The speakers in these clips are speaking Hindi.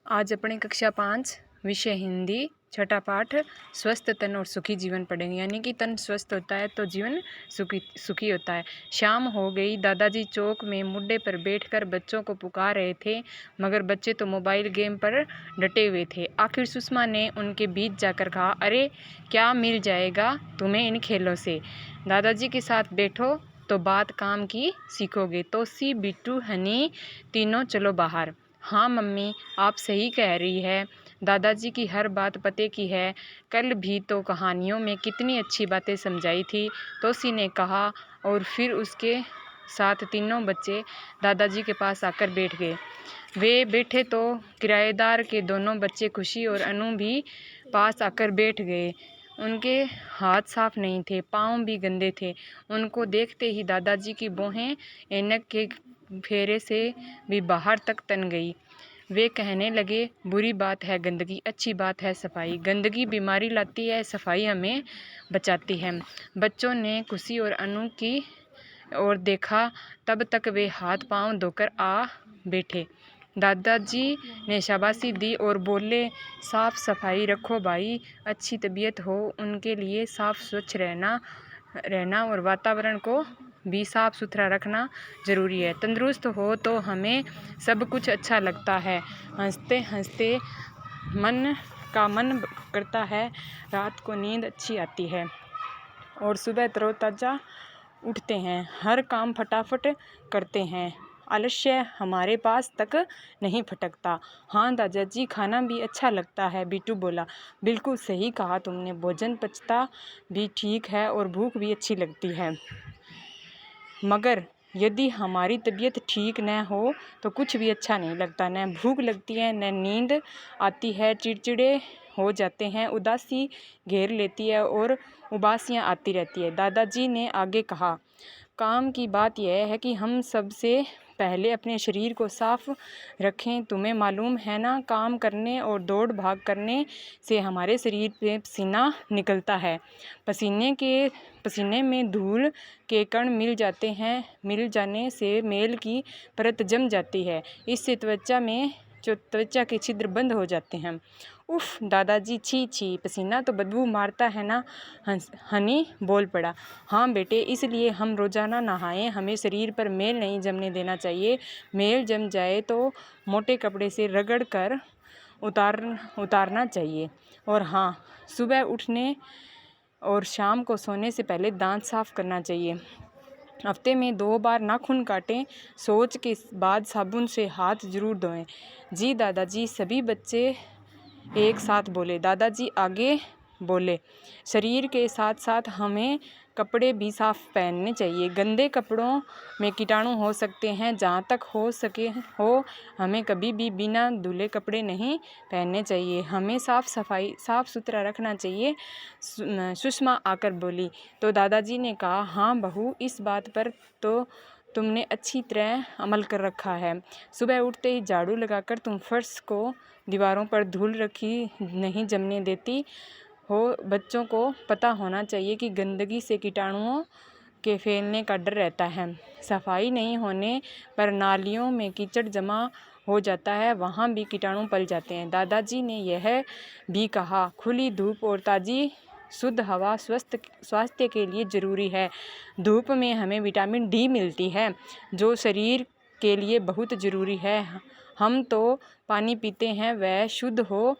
आज अपनी कक्षा 5 विषय हिंदी छठा पाठ स्वस्थ तन और सुखी जीवन पढ़ेंगे। यानी कि तन स्वस्थ होता है तो जीवन सुखी होता है। शाम हो गई। दादाजी चौक में मुड्डे पर बैठकर बच्चों को पुकार रहे थे, मगर बच्चे तो मोबाइल गेम पर डटे हुए थे। आखिर सुषमा ने उनके बीच जाकर कहा, अरे क्या मिल जाएगा तुम्हें इन खेलों से? दादाजी के साथ बैठो तो बात काम की सीखोगे। तोसी, बिट्टू, हनी तीनों चलो बाहर। हाँ मम्मी, आप सही कह रही है। दादाजी की हर बात पते की है। कल भी तो कहानियों में कितनी अच्छी बातें समझाई थी, तोसी ने कहा। और फिर उसके साथ तीनों बच्चे दादाजी के पास आकर बैठ गए। वे बैठे तो किराएदार के दोनों बच्चे खुशी और अनु भी पास आकर बैठ गए। उनके हाथ साफ नहीं थे, पाँव भी गंदे थे। उनको देखते ही दादाजी की भौहें ऐनक के फेरे से भी बाहर तक तन गई। वे कहने लगे, बुरी बात है गंदगी, अच्छी बात है सफाई। गंदगी बीमारी लाती है, सफाई हमें बचाती है। बच्चों ने खुशी और अनु की ओर देखा। तब तक वे हाथ पांव धोकर आ बैठे। दादाजी ने शाबाशी दी और बोले, साफ सफाई रखो भाई, अच्छी तबीयत हो उनके लिए साफ स्वच्छ रहना और वातावरण को भी साफ सुथरा रखना ज़रूरी है। तंदुरुस्त हो तो हमें सब कुछ अच्छा लगता है। हंसते हंसते मन करता है, रात को नींद अच्छी आती है और सुबह तरोताज़ा उठते हैं, हर काम फटाफट करते हैं, आलस्य हमारे पास तक नहीं फटकता। हाँ दादाजी, खाना भी अच्छा लगता है, बिट्टू बोला। बिल्कुल सही कहा तुमने, भोजन पचता भी ठीक है और भूख भी अच्छी लगती है। मगर यदि हमारी तबीयत ठीक न हो तो कुछ भी अच्छा नहीं लगता, न भूख लगती है न नींद आती है, चिड़चिड़े हो जाते हैं, उदासी घेर लेती है और उबासियाँ आती रहती है। दादाजी ने आगे कहा, काम की बात यह है कि हम सबसे पहले अपने शरीर को साफ रखें। तुम्हें मालूम है ना, काम करने और दौड़ भाग करने से हमारे शरीर पे पसीना निकलता है। पसीने में धूल के कण मिल जाते हैं, मिल जाने से मेल की परत जम जाती है। इससे त्वचा के छिद्र बंद हो जाते हैं। उफ दादाजी, छी छी, पसीना तो बदबू मारता है ना, हनी बोल पड़ा। हाँ बेटे, इसलिए हम रोज़ाना नहाएं, हमें शरीर पर मेल नहीं जमने देना चाहिए। मेल जम जाए तो मोटे कपड़े से रगड़ कर उतारना चाहिए। और हाँ, सुबह उठने और शाम को सोने से पहले दांत साफ करना चाहिए। हफ्ते में 2 बार नाखून काटें, शौच के बाद साबुन से हाथ जरूर धोएं। जी दादाजी, सभी बच्चे एक साथ बोले। दादाजी आगे बोले, शरीर के साथ साथ हमें कपड़े भी साफ पहनने चाहिए। गंदे कपड़ों में कीटाणु हो सकते हैं, जहाँ तक हो सके हो हमें कभी भी बिना धुले कपड़े नहीं पहनने चाहिए। हमें साफ सुथरा रखना चाहिए, सुषमा आकर बोली। तो दादाजी ने कहा, हाँ बहू, इस बात पर तो तुमने अच्छी तरह अमल कर रखा है। सुबह उठते ही झाड़ू लगाकर तुम फर्श को, दीवारों पर धूल रखी नहीं जमने देती हो। बच्चों को पता होना चाहिए कि गंदगी से कीटाणुओं के फैलने का डर रहता है। सफाई नहीं होने पर नालियों में कीचड़ जमा हो जाता है, वहाँ भी कीटाणु पल जाते हैं। दादाजी ने यह भी कहा, खुली धूप और ताज़ी शुद्ध हवा स्वास्थ्य के लिए ज़रूरी है। धूप में हमें विटामिन डी मिलती है, जो शरीर के लिए बहुत ज़रूरी है। हम तो पानी पीते हैं, वह शुद्ध हो,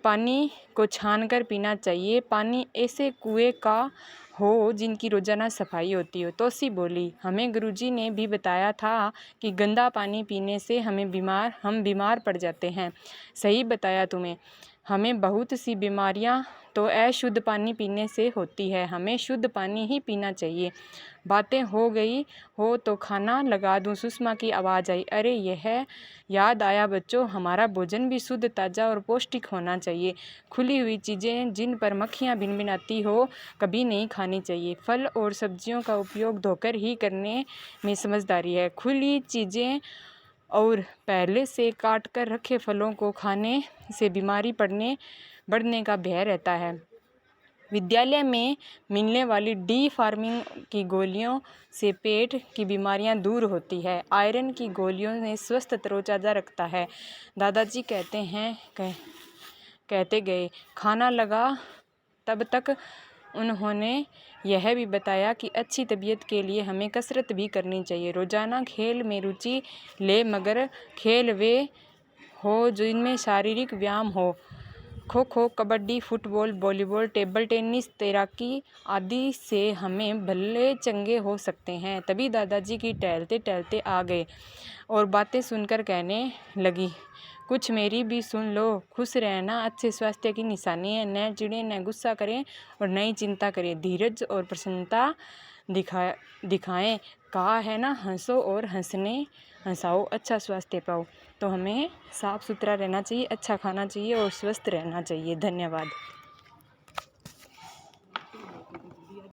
पानी को छानकर पीना चाहिए। पानी ऐसे कुएं का हो जिनकी रोज़ाना सफाई होती हो। तोसी बोली, हमें गुरुजी ने भी बताया था कि गंदा पानी पीने से हम बीमार पड़ जाते हैं। सही बताया तुम्हें, हमें बहुत सी बीमारियां तो अशुद्ध पानी पीने से होती है, हमें शुद्ध पानी ही पीना चाहिए। बातें हो गई हो तो खाना लगा दूं, सुषमा की आवाज़ आई। अरे यह याद आया बच्चों, हमारा भोजन भी शुद्ध, ताज़ा और पौष्टिक होना चाहिए। खुली हुई चीज़ें जिन पर मक्खियाँ भिनभिनाती हो कभी नहीं खानी चाहिए। फल और सब्जियों का उपयोग धोकर ही करने में समझदारी है। खुली चीज़ें और पहले से काट कर रखे फलों को खाने से बीमारी बढ़ने का भय रहता है। विद्यालय में मिलने वाली डी फार्मिंग की गोलियों से पेट की बीमारियां दूर होती है। आयरन की गोलियों में स्वस्थ तरोताज़ा रखता है। दादाजी कहते गए खाना लगा। तब तक उन्होंने यह भी बताया कि अच्छी तबीयत के लिए हमें कसरत भी करनी चाहिए। रोज़ाना खेल में रुचि ले, मगर खेल वे हो जिनमें शारीरिक व्यायाम हो। Kho kho, kabaddi, football, volleyball, table tennis, तैराकी आदि से हमें भले चंगे हो सकते हैं। तभी दादाजी की टहलते टहलते आ गए और बातें सुनकर कहने लगी, कुछ मेरी भी सुन लो। खुश रहना अच्छे स्वास्थ्य की निशानी है। न चिढ़े, न गुस्सा करें और न ही चिंता करें। धीरज और प्रसन्नता दिखाएं। कहा है ना, हंसो और हंसाओ, अच्छा स्वास्थ्य पाओ। तो हमें साफ सुथरा रहना चाहिए, अच्छा खाना चाहिए और स्वस्थ रहना चाहिए। धन्यवाद।